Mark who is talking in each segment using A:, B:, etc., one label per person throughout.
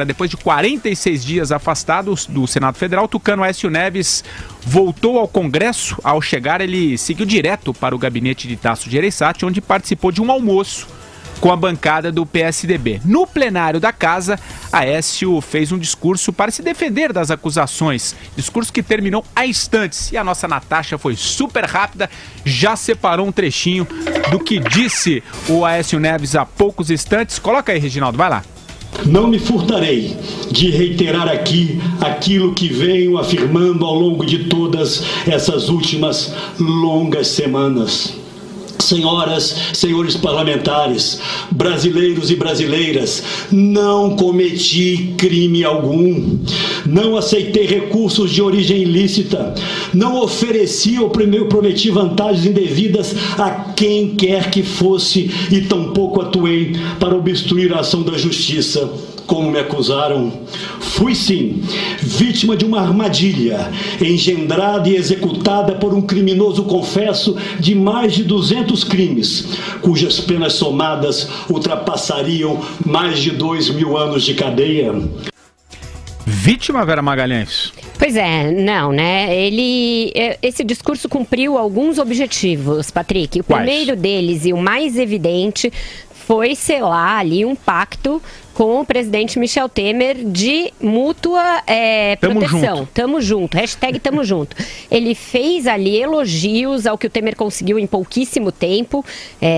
A: Depois de 46 dias afastado do Senado Federal, o tucano Aécio Neves voltou ao Congresso. Ao chegar, ele seguiu direto para o gabinete de Tasso Gereissati, onde participou de um almoço com a bancada do PSDB. No plenário da casa, Aécio fez um discurso para se defender das acusações. Discurso que terminou a instantes. E a nossa Natasha foi super rápida, já separou um trechinho do que disse o Aécio Neves há poucos instantes. Coloca aí, Reginaldo, vai lá.
B: Não me furtarei de reiterar aqui aquilo que venho afirmando ao longo de todas essas últimas longas semanas. Senhoras, senhores parlamentares, brasileiros e brasileiras, não cometi crime algum, não aceitei recursos de origem ilícita, não ofereci ou prometi vantagens indevidas a quem quer que fosse e tampouco atuei para obstruir a ação da justiça, como me acusaram. Fui sim vítima de uma armadilha engendrada e executada por um criminoso confesso de mais de 200 crimes, cujas penas somadas ultrapassariam mais de 2.000 anos de cadeia.
A: Vítima, Vera Magalhães?
C: Pois é, não, né? Esse discurso cumpriu alguns objetivos, Patrick. O primeiro deles e o mais evidente foi selar ali um pacto com o presidente Michel Temer de mútua proteção. Tamo junto. Hashtag tamo junto. Ele fez ali elogios ao que o Temer conseguiu em pouquíssimo tempo,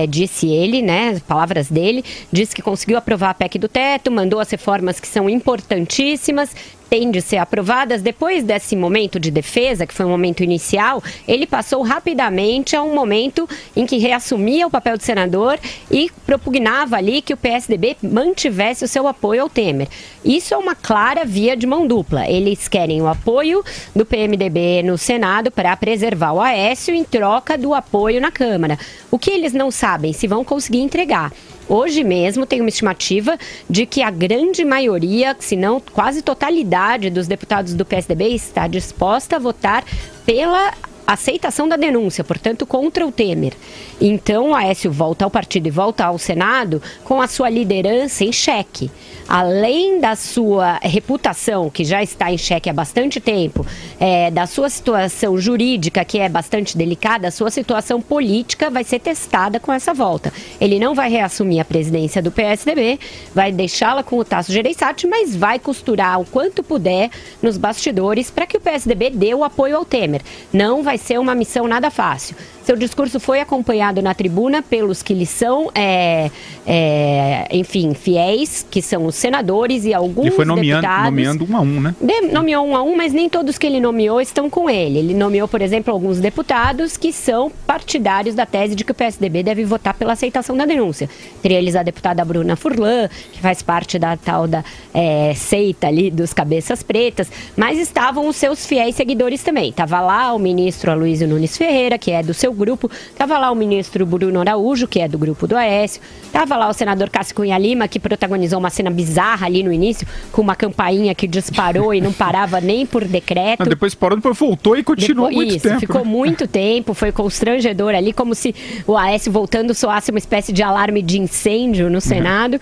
C: disse ele, né, palavras dele, disse que conseguiu aprovar a PEC do teto, mandou as reformas que são importantíssimas, têm de ser aprovadas. Depois desse momento de defesa, que foi um momento inicial, ele passou rapidamente a um momento em que reassumia o papel de senador e propugnava ali que o PSDB mantivesse o seu apoio ao Temer. Isso é uma clara via de mão dupla. Eles querem o apoio do PMDB no Senado para preservar o Aécio em troca do apoio na Câmara. O que eles não sabem se vão conseguir entregar. Hoje mesmo tem uma estimativa de que a grande maioria, se não quase totalidade dos deputados do PSDB está disposta a votar pela aceitação da denúncia, portanto, contra o Temer. Então, o Aécio volta ao partido e volta ao Senado com a sua liderança em xeque. Além da sua reputação, que já está em xeque há bastante tempo, da sua situação jurídica, que é bastante delicada, a sua situação política vai ser testada com essa volta. Ele não vai reassumir a presidência do PSDB, vai deixá-la com o Tasso Gereissati, mas vai costurar o quanto puder nos bastidores para que o PSDB dê o apoio ao Temer. Não vai ser uma missão nada fácil. Seu discurso foi acompanhado na tribuna pelos que lhe são, enfim, fiéis, que são os senadores e alguns deputados. Ele foi
A: nomeando um a um, né?
C: Nomeou um a um, mas nem todos que ele nomeou estão com ele. Ele nomeou, por exemplo, alguns deputados que são partidários da tese de que o PSDB deve votar pela aceitação da denúncia. Entre eles a deputada Bruna Furlan, que faz parte da tal da seita ali dos cabeças pretas, mas estavam os seus fiéis seguidores também. Estava lá o ministro Aloysio Nunes Ferreira, que é do seu grupo, estava lá o ministro Bruno Araújo, que é do grupo do Aécio, estava lá o senador Cássio Cunha Lima, que protagonizou uma cena bizarra ali no início, com uma campainha que disparou e não parava nem por decreto.
A: Depois parou, depois voltou e continuou muito tempo.
C: Ficou muito tempo, foi constrangedor ali, como se o Aécio voltando soasse uma espécie de alarme de incêndio no Senado.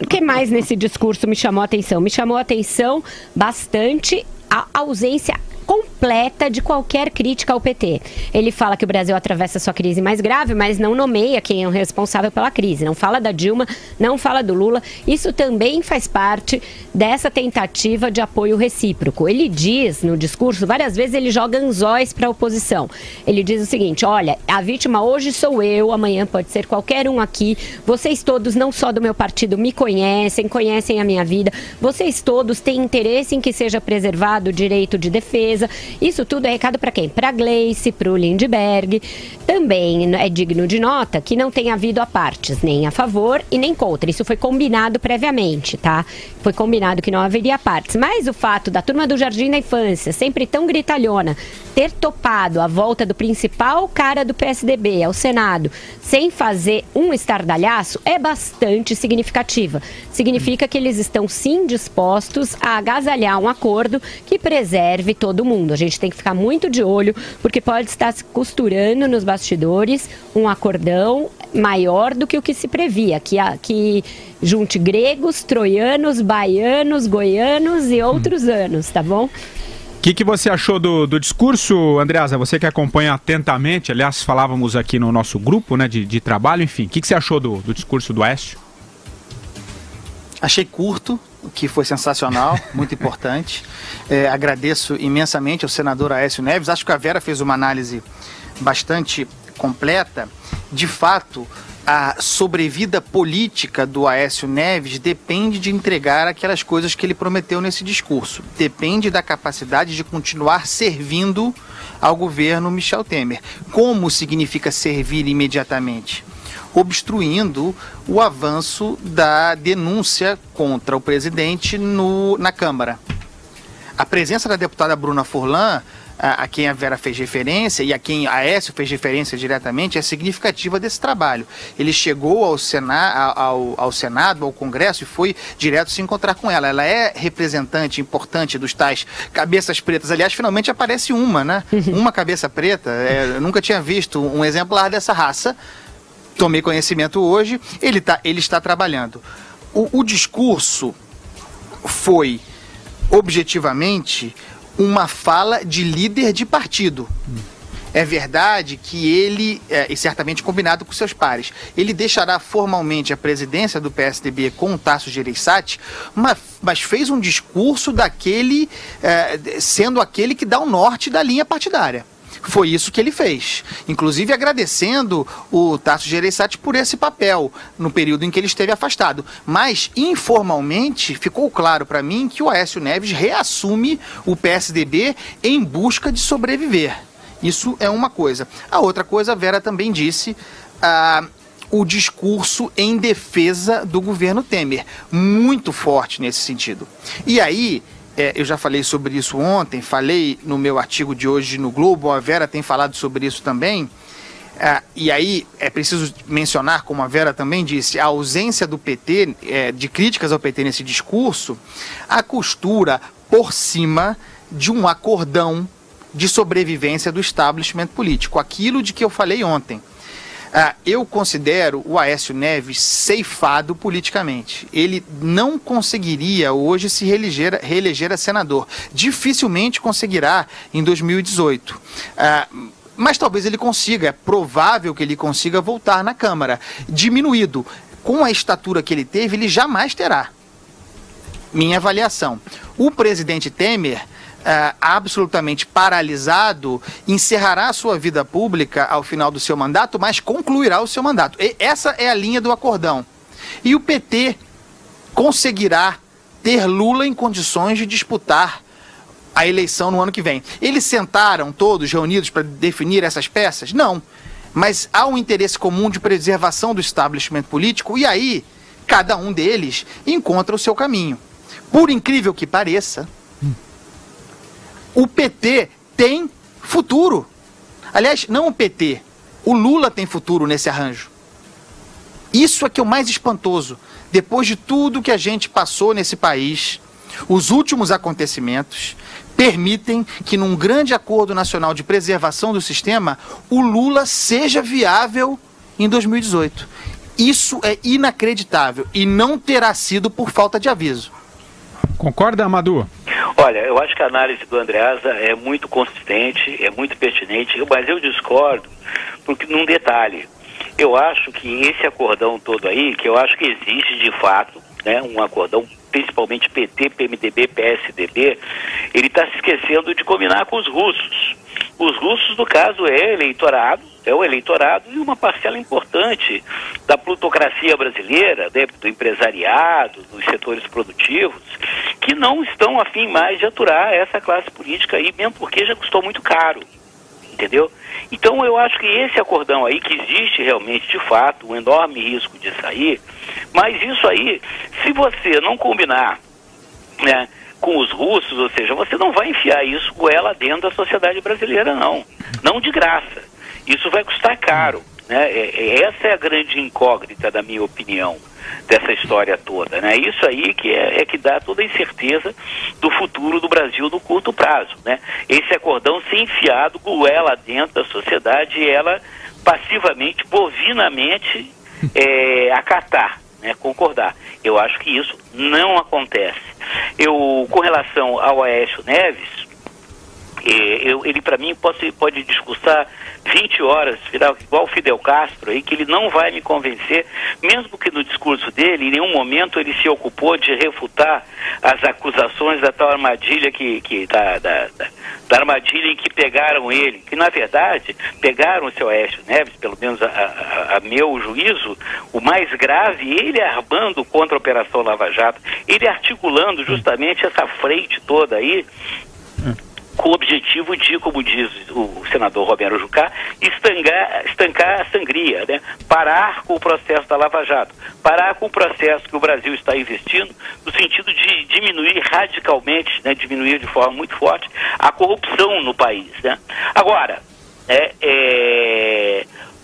C: O que mais nesse discurso me chamou a atenção? Me chamou a atenção bastante a ausência completa de qualquer crítica ao PT. Ele fala que o Brasil atravessa sua crise mais grave, mas não nomeia quem é o responsável pela crise. Não fala da Dilma, não fala do Lula. Isso também faz parte dessa tentativa de apoio recíproco. Ele diz no discurso, várias vezes ele joga anzóis para a oposição. Ele diz o seguinte: olha, a vítima hoje sou eu, amanhã pode ser qualquer um aqui. Vocês todos, não só do meu partido, me conhecem, conhecem a minha vida. Vocês todos têm interesse em que seja preservado o direito de defesa. Isso tudo é recado para quem? Para Gleice, para o Lindbergh. Também é digno de nota que não tem havido apartes, nem a favor e nem contra. Isso foi combinado previamente, tá? Foi combinado que não haveria apartes. Mas o fato da turma do Jardim da Infância, sempre tão gritalhona, ter topado a volta do principal cara do PSDB ao Senado, sem fazer um estardalhaço, é bastante significativa. Significa que eles estão sim dispostos a agasalhar um acordo que preserve todo mundo. A gente tem que ficar muito de olho, porque pode estar se costurando nos bastidores um acordão maior do que o que se previa, que junte gregos, troianos, baianos, goianos e outros anos, tá bom?
A: O que você achou do discurso, Andreasa? Você que acompanha atentamente, aliás, falávamos aqui no nosso grupo, né, de trabalho, enfim. O que você achou do discurso do Aécio?
D: Achei curto, o que foi sensacional, muito importante. Agradeço imensamente ao senador Aécio Neves. Acho que a Vera fez uma análise bastante completa. De fato, a sobrevida política do Aécio Neves depende de entregar aquelas coisas que ele prometeu nesse discurso. Depende da capacidade de continuar servindo ao governo Michel Temer. Como significa servir imediatamente? Obstruindo o avanço da denúncia contra o presidente na Câmara. A presença da deputada Bruna Furlan, a quem a Vera fez referência e a quem a Aécio fez referência diretamente, é significativa desse trabalho. Ele chegou ao Senado, ao Congresso, e foi direto se encontrar com ela. Ela é representante importante dos tais cabeças pretas. Aliás, finalmente aparece uma, né? Uma cabeça preta. Eu nunca tinha visto um exemplar dessa raça. Tomei conhecimento hoje. Ele está trabalhando. O discurso foi, objetivamente, uma fala de líder de partido. É verdade que ele, e certamente combinado com seus pares, ele deixará formalmente a presidência do PSDB com o Tasso Gereissati, mas fez um discurso daquele, sendo aquele que dá o norte da linha partidária. Foi isso que ele fez, inclusive agradecendo o Tasso Gereissati por esse papel no período em que ele esteve afastado. Mas, informalmente, ficou claro para mim que o Aécio Neves reassume o PSDB em busca de sobreviver. Isso é uma coisa. A outra coisa, a Vera também disse, o discurso em defesa do governo Temer, muito forte nesse sentido. E aí, eu já falei sobre isso ontem, falei no meu artigo de hoje no Globo, a Vera tem falado sobre isso também, e aí é preciso mencionar, como a Vera também disse, a ausência do PT, de críticas ao PT nesse discurso, a costura por cima de um acordão de sobrevivência do establishment político, aquilo de que eu falei ontem. Eu considero o Aécio Neves ceifado politicamente. Ele não conseguiria hoje se reeleger a senador. Dificilmente conseguirá em 2018. Mas talvez ele consiga, é provável que ele consiga voltar na Câmara. Diminuído. Com a estatura que ele teve, ele jamais terá. Minha avaliação. O presidente Temer, absolutamente paralisado, encerrará a sua vida pública ao final do seu mandato, mas concluirá o seu mandato. Essa é a linha do acordão. E o PT conseguirá ter Lula em condições de disputar a eleição no ano que vem. Eles sentaram todos reunidos para definir essas peças? Não. Mas há um interesse comum de preservação do establishment político e aí cada um deles encontra o seu caminho. Por incrível que pareça, o PT tem futuro. Aliás, não o PT, o Lula tem futuro nesse arranjo. Isso é que é o mais espantoso. Depois de tudo que a gente passou nesse país, os últimos acontecimentos permitem que num grande acordo nacional de preservação do sistema, o Lula seja viável em 2018. Isso é inacreditável e não terá sido por falta de aviso.
A: Concorda, Amadou?
E: Olha, eu acho que a análise do Andreasa é muito consistente, é muito pertinente, mas eu discordo porque num detalhe. Eu acho que esse acordão todo aí, que eu acho que existe de fato, né, um acordão, principalmente PT, PMDB, PSDB, ele está se esquecendo de combinar com os russos. Os russos, no caso, é o eleitorado e uma parcela importante da plutocracia brasileira, né, do empresariado, dos setores produtivos, que não estão afim mais de aturar essa classe política aí, mesmo porque já custou muito caro, entendeu? Então eu acho que esse acordão aí, que existe realmente de fato um enorme risco de sair, mas isso aí, se você não combinar, né, com os russos, ou seja, você não vai enfiar isso goela dentro da sociedade brasileira, não de graça. Isso vai custar caro, né? Essa é a grande incógnita, da minha opinião, dessa história toda, né? Isso aí que dá toda a incerteza do futuro do Brasil no curto prazo, né? Esse acordão ser enfiado goela dentro da sociedade e ela passivamente, bovinamente, acatar, né, concordar. Eu acho que isso não acontece. Com relação ao Aécio Neves, ele para mim pode discursar 20 horas, igual o Fidel Castro, aí, que ele não vai me convencer, mesmo que no discurso dele, em nenhum momento ele se ocupou de refutar as acusações da tal armadilha da armadilha em que pegaram ele, que na verdade pegaram o seu Aécio Neves, pelo menos a meu juízo, o mais grave, ele armando contra a Operação Lava Jato, ele articulando justamente essa frente toda aí, com o objetivo de, como diz o senador Romero Jucá, estancar a sangria, né? Parar com o processo da Lava Jato, parar com o processo que o Brasil está investindo, no sentido de diminuir radicalmente, né? Diminuir de forma muito forte a corrupção no país, né? Agora,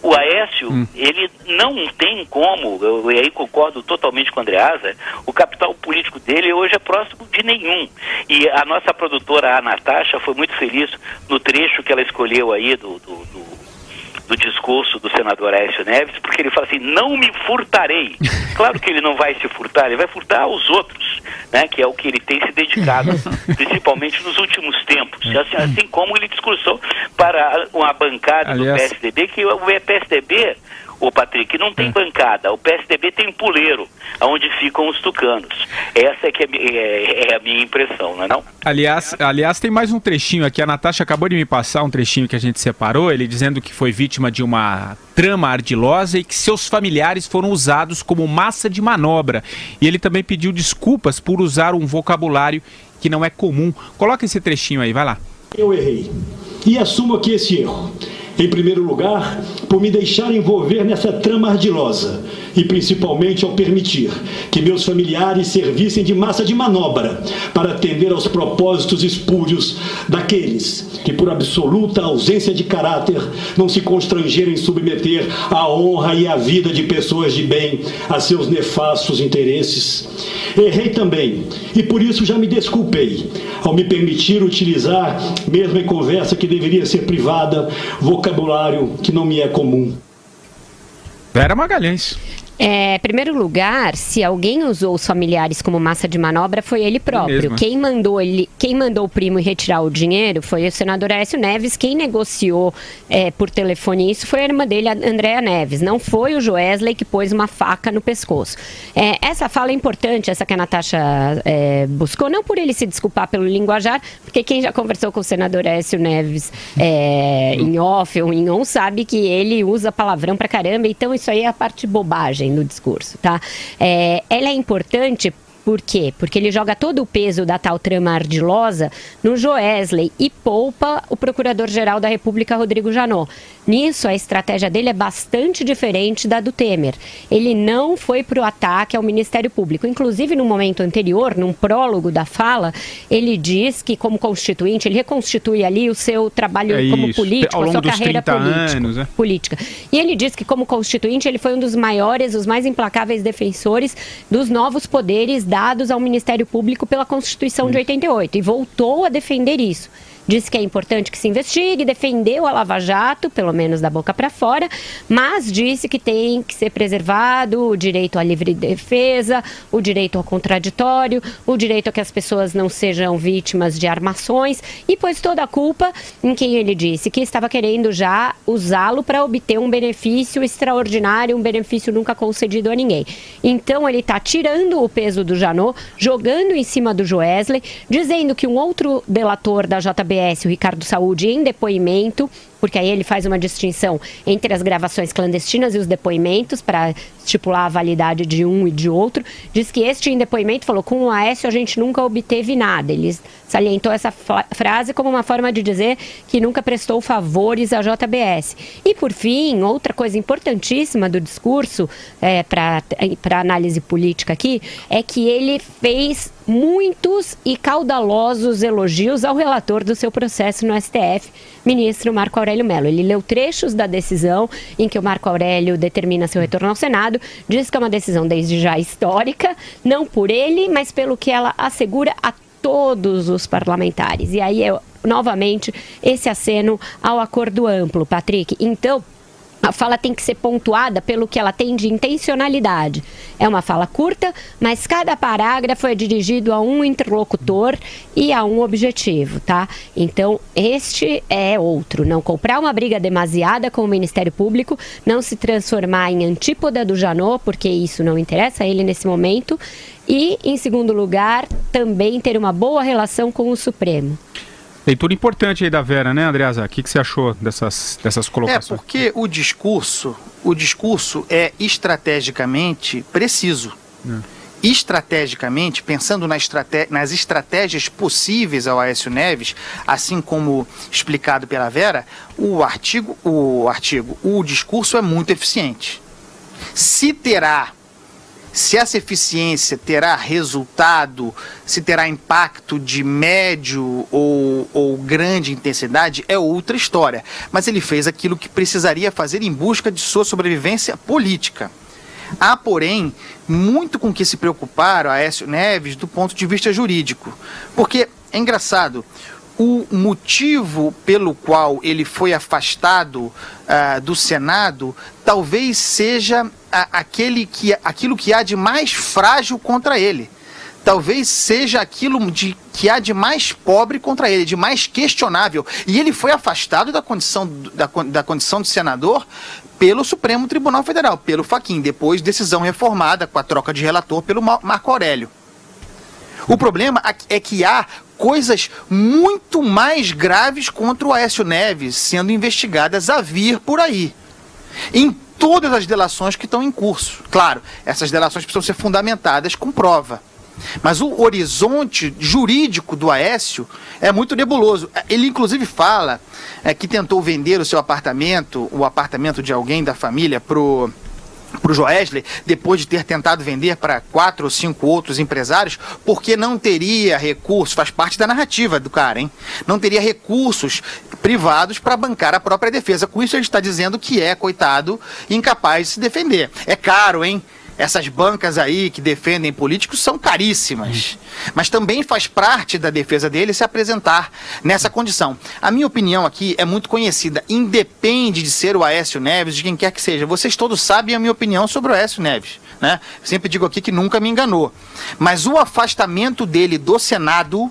E: o Aécio, ele não tem como, eu aí concordo totalmente com o Andreasa, o capital político dele hoje é próximo de nenhum. E a nossa produtora, a Natasha, foi muito feliz no trecho que ela escolheu aí do discurso do senador Aécio Neves, porque ele fala assim, não me furtarei. Claro que ele não vai se furtar, ele vai furtar aos outros, né, que é o que ele tem se dedicado, principalmente nos últimos tempos. Assim como ele discursou para uma bancada do PSDB, que o PSDB, Patrick, não tem bancada, o PSDB tem puleiro, onde ficam os tucanos. Essa é a minha impressão, não é não?
A: Aliás, tem mais um trechinho aqui, a Natasha acabou de me passar um trechinho que a gente separou, ele dizendo que foi vítima de uma trama ardilosa e que seus familiares foram usados como massa de manobra. E ele também pediu desculpas por usar um vocabulário que não é comum. Coloca esse trechinho aí, vai lá.
B: Eu errei e assumo aqui esse erro. Em primeiro lugar, por me deixar envolver nessa trama ardilosa e principalmente ao permitir que meus familiares servissem de massa de manobra para atender aos propósitos espúrios daqueles que, por absoluta ausência de caráter, não se constrangeram em submeter a honra e a vida de pessoas de bem a seus nefastos interesses. Errei também e por isso já me desculpei ao me permitir utilizar, mesmo em conversa que deveria ser privada, vocabulário que não me é comum.
A: Vera Magalhães.
C: Em primeiro lugar, se alguém usou os familiares como massa de manobra, foi ele próprio. Quem mandou o primo retirar o dinheiro foi o senador Aécio Neves. Quem negociou por telefone isso foi a irmã dele, a Andréa Neves. Não foi o Joesley que pôs uma faca no pescoço. Essa fala é importante, essa que a Natasha buscou, não por ele se desculpar pelo linguajar, porque quem já conversou com o senador Aécio Neves em off ou em on sabe que ele usa palavrão pra caramba, então isso aí é a parte bobagem no discurso, tá? Ela é importante. Por quê? Porque ele joga todo o peso da tal trama ardilosa no Joesley e poupa o Procurador-Geral da República, Rodrigo Janot. Nisso, a estratégia dele é bastante diferente da do Temer. Ele não foi para o ataque ao Ministério Público. Inclusive, no momento anterior, num prólogo da fala, ele diz que, como constituinte, ele reconstitui ali o seu trabalho como político, a sua carreira política. E ele diz que, como constituinte, ele foi um dos maiores, os mais implacáveis defensores dos novos poderes dados ao Ministério Público pela Constituição de 88 e voltou a defender isso. Disse que é importante que se investigue, defendeu a Lava Jato, pelo menos da boca para fora, mas disse que tem que ser preservado o direito à livre defesa, o direito ao contraditório, o direito a que as pessoas não sejam vítimas de armações e pôs toda a culpa em quem ele disse que estava querendo já usá-lo para obter um benefício extraordinário, um benefício nunca concedido a ninguém. Então ele está tirando o peso do Janot, jogando em cima do Joesley, dizendo que um outro delator da JBS, o Ricardo Saúde, em depoimento, porque aí ele faz uma distinção entre as gravações clandestinas e os depoimentos para estipular a validade de um e de outro, diz que este em depoimento falou: com o Aécio a gente nunca obteve nada. Ele salientou essa frase como uma forma de dizer que nunca prestou favores à JBS. E por fim, outra coisa importantíssima do discurso para análise política aqui é que ele fez muitos e caudalosos elogios ao relator do seu processo no STF, ministro Marco Aurélio Mello. Ele leu trechos da decisão em que o Marco Aurélio determina seu retorno ao Senado, diz que é uma decisão desde já histórica, não por ele, mas pelo que ela assegura a todos os parlamentares. E aí, novamente, esse aceno ao acordo amplo, Patrick. Então, A fala tem que ser pontuada pelo que ela tem de intencionalidade. É uma fala curta, mas cada parágrafo é dirigido a um interlocutor e a um objetivo, tá? Então, este é outro. Não comprar uma briga demasiada com o Ministério Público, não se transformar em antípoda do Janot, porque isso não interessa a ele nesse momento. E, em segundo lugar, também ter uma boa relação com o Supremo.
A: Leitura importante aí da Vera, né, Andreasa? O que você achou dessas colocações?
D: É porque o discurso é estrategicamente preciso. Estrategicamente, pensando nas estratégias possíveis ao Aécio Neves, assim como explicado pela Vera, o discurso é muito eficiente. Se essa eficiência terá resultado, se terá impacto de médio ou grande intensidade, é outra história. Mas ele fez aquilo que precisaria fazer em busca de sua sobrevivência política. Há, porém, muito com que se preocupar o Aécio Neves do ponto de vista jurídico. Porque, é engraçado, o motivo pelo qual ele foi afastado do Senado talvez seja aquilo que há de mais frágil contra ele. Talvez seja aquilo que há de mais pobre contra ele, de mais questionável. E ele foi afastado da condição de senador pelo Supremo Tribunal Federal, pelo Fachin, depois decisão reformada com a troca de relator pelo Marco Aurélio. O problema é que há coisas muito mais graves contra o Aécio Neves sendo investigadas a vir por aí. Em todas as delações que estão em curso. Claro, essas delações precisam ser fundamentadas com prova. Mas o horizonte jurídico do Aécio é muito nebuloso. Ele, inclusive, fala que tentou vender o apartamento de alguém da família para o Joesley, depois de ter tentado vender para 4 ou 5 outros empresários, porque não teria recursos, faz parte da narrativa do cara, hein? Não teria recursos privados para bancar a própria defesa. Com isso ele está dizendo que é, coitado, incapaz de se defender. É caro, hein? Essas bancas aí que defendem políticos são caríssimas. Mas também faz parte da defesa dele se apresentar nessa condição. A minha opinião aqui é muito conhecida. Independe de ser o Aécio Neves, de quem quer que seja. Vocês todos sabem a minha opinião sobre o Aécio Neves, né? Sempre digo aqui que nunca me enganou. Mas o afastamento dele do Senado,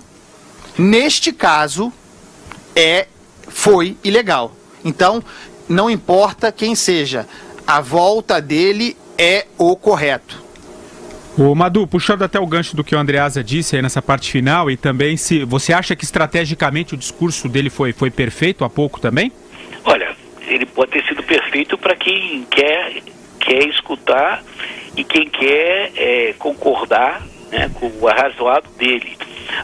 D: neste caso, foi ilegal. Então, não importa quem seja, a volta dele é o correto.
A: Ô Madu, puxando até o gancho do que o Andreasa disse aí nessa parte final, e também se você acha que estrategicamente o discurso dele foi perfeito há pouco também?
E: Olha, ele pode ter sido perfeito para quem quer escutar e quem quer concordar, né, com o arrazoado dele.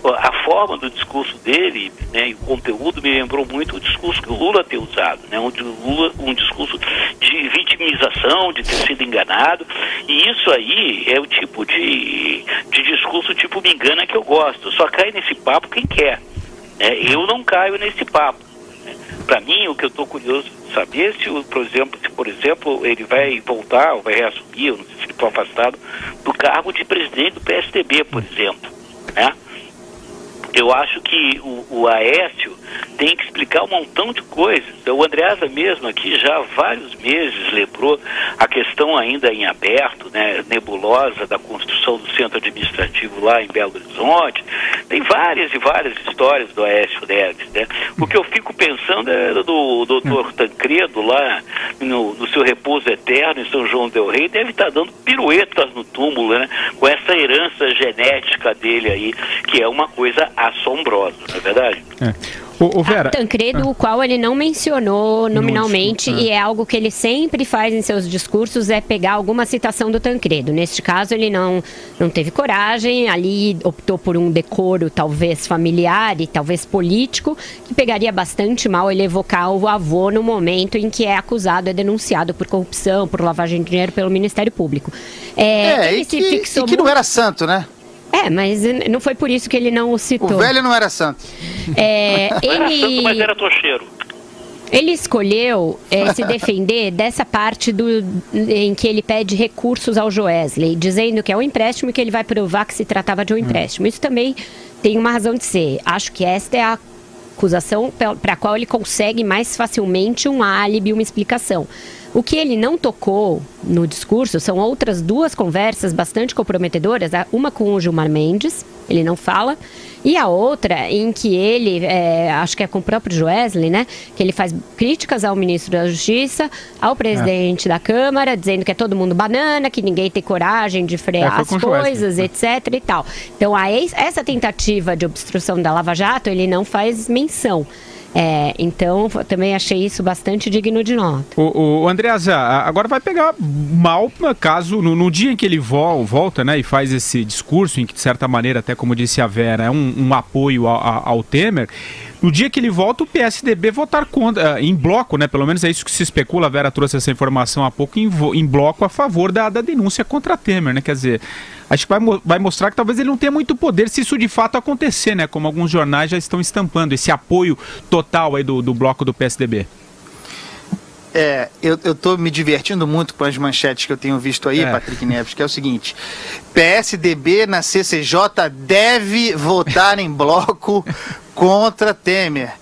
E: A forma do discurso dele, né, e o conteúdo me lembrou muito o discurso que o Lula tem usado, né, um discurso de vitimização, de ter sido enganado, e isso aí é o tipo de discurso tipo me engana que eu gosto, só cai nesse papo quem quer, né? Eu não caio nesse papo, né? Para mim, o que eu estou curioso de saber se, por exemplo, ele vai voltar ou vai reassumir, eu não sei se ele foi afastado do cargo de presidente do PSDB, por exemplo, né? Eu acho que o Aécio tem que explicar um montão de coisas. O Andreasa mesmo aqui já há vários meses lembrou a questão ainda em aberto, né, nebulosa da construção do centro administrativo lá em Belo Horizonte. Tem várias e várias histórias do Aécio Neves, né? O que eu fico pensando é do doutor Tancredo lá no seu repouso eterno em São João del Rei, deve estar dando piruetas no túmulo, né, com essa herança genética dele aí, que é uma coisa assombrosa, não é verdade?
A: Vera,
C: Tancredo, o qual ele não mencionou nominalmente, e é algo que ele sempre faz em seus discursos, é pegar alguma citação do Tancredo. Neste caso, ele não teve coragem, ali optou por um decoro talvez familiar e talvez político, que pegaria bastante mal ele evocar o avô no momento em que é acusado, é denunciado por corrupção, por lavagem de dinheiro pelo Ministério Público.
D: E que não era santo, né?
C: Mas não foi por isso que ele não o citou.
D: O velho não era santo.
E: Era santo, mas era tocheiro.
C: Ele escolheu se defender dessa parte em que ele pede recursos ao Joesley, dizendo que é um empréstimo e que ele vai provar que se tratava de um empréstimo. Isso também tem uma razão de ser. Acho que esta é a acusação para a qual ele consegue mais facilmente um álibi, uma explicação. O que ele não tocou no discurso são outras duas conversas bastante comprometedoras, uma com o Gilmar Mendes, ele não fala, e a outra em que ele, acho que é com o próprio Joesley, né, que ele faz críticas ao ministro da Justiça, ao presidente da Câmara, dizendo que é todo mundo banana, que ninguém tem coragem de frear as coisas, etc. e tal. Então, essa tentativa de obstrução da Lava Jato, ele não faz menção. Então, também achei isso bastante digno de nota.
A: O Andreasa, agora vai pegar mal caso, no dia em que ele volta, né, e faz esse discurso, em que, de certa maneira, até como disse a Vera, é um apoio ao Temer. No dia que ele volta, o PSDB votar contra, em bloco, né? Pelo menos é isso que se especula. A Vera trouxe essa informação há pouco, em bloco a favor da denúncia contra Temer, né? Quer dizer, acho que vai mostrar que talvez ele não tenha muito poder se isso de fato acontecer, né? Como alguns jornais já estão estampando, esse apoio total aí do bloco do PSDB.
D: Eu tô me divertindo muito com as manchetes que eu tenho visto aí, Patrick Neves, que é o seguinte: PSDB na CCJ deve votar em bloco contra Temer.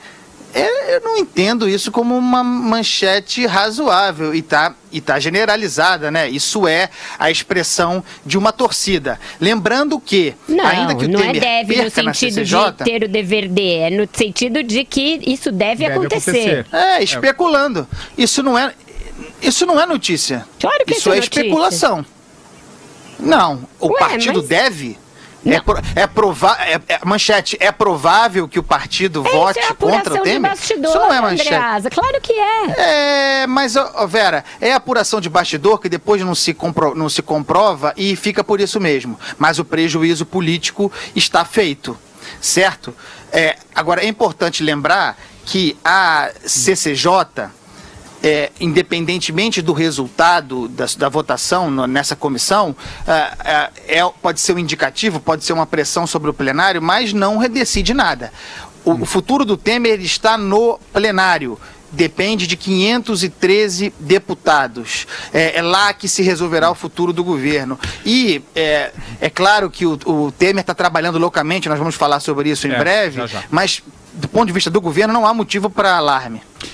D: Eu não entendo isso como uma manchete razoável e tá generalizada, né? Isso é a expressão de uma torcida. Lembrando que, ainda que o Temer
C: deve no sentido de ter o dever de, é no sentido de que isso deve acontecer.
D: Especulando. Isso não é notícia.
C: Claro que
D: isso é especulação. Não, o partido deve... Manchete, é provável que o partido vote contra o Temer?
C: Isso não é manchete. Andreasa, claro que é.
D: Mas, Vera, é apuração de bastidor que depois não se comprova e fica por isso mesmo. Mas o prejuízo político está feito, certo? Agora, é importante lembrar que a CCJ... independentemente do resultado da votação nessa comissão, pode ser um indicativo, pode ser uma pressão sobre o plenário, mas não decide nada. O futuro do Temer está no plenário. Depende de 513 deputados. É lá que se resolverá o futuro do governo. E é claro que o Temer está trabalhando loucamente, nós vamos falar sobre isso em breve, já. Mas do ponto de vista do governo não há motivo para alarme.